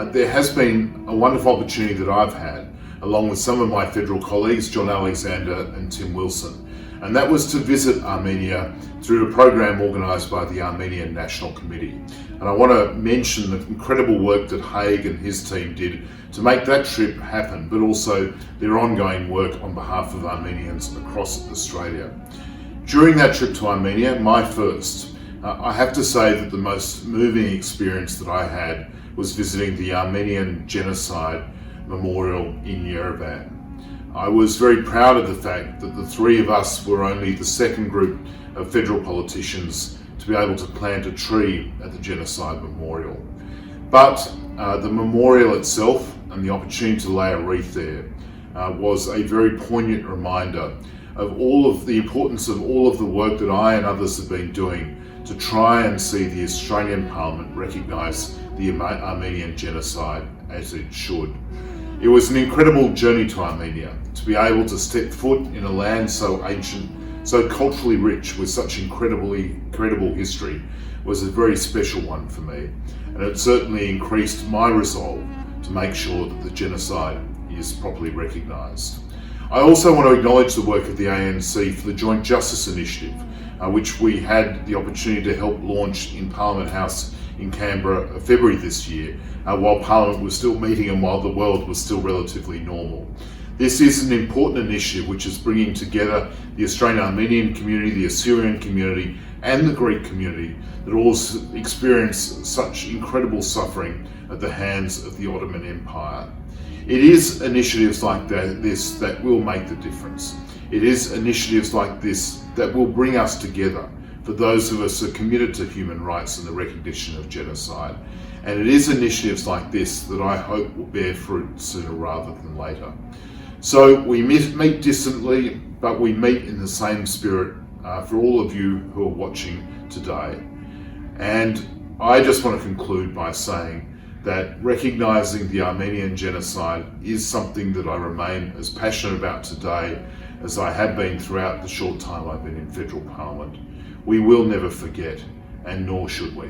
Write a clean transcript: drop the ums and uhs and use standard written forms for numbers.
there has been a wonderful opportunity that I've had, along with some of my federal colleagues, John Alexander and Tim Wilson, and that was to visit Armenia through a program organised by the Armenian National Committee. And I want to mention the incredible work that Haig and his team did to make that trip happen, but also their ongoing work on behalf of Armenians across Australia. During that trip to Armenia, my first, I have to say that the most moving experience that I had was visiting the Armenian Genocide Memorial in Yerevan. I was very proud of the fact that the three of us were only the second group of federal politicians to be able to plant a tree at the Genocide Memorial. But the memorial itself and the opportunity to lay a wreath there was a very poignant reminder of all of the importance of all of the work that I and others have been doing to try and see the Australian Parliament recognise the Armenian genocide as it should. It was an incredible journey to Armenia. To be able to step foot in a land so ancient, so culturally rich, with such incredible history, was a very special one for me. And it certainly increased my resolve to make sure that the genocide is properly recognised. I also want to acknowledge the work of the ANC for the Joint Justice Initiative, which we had the opportunity to help launch in Parliament House in Canberra February this year, while Parliament was still meeting and while the world was still relatively normal. This is an important initiative which is bringing together the Australian Armenian community, the Assyrian community and the Greek community that all experienced such incredible suffering at the hands of the Ottoman Empire. It is initiatives like this that will make the difference. It is initiatives like this that will bring us together for those of us who are committed to human rights and the recognition of genocide. And it is initiatives like this that I hope will bear fruit sooner rather than later. So we meet distantly, but we meet in the same spirit for all of you who are watching today. And I just want to conclude by saying that recognising the Armenian genocide is something that I remain as passionate about today as I have been throughout the short time I've been in federal parliament. We will never forget, and nor should we.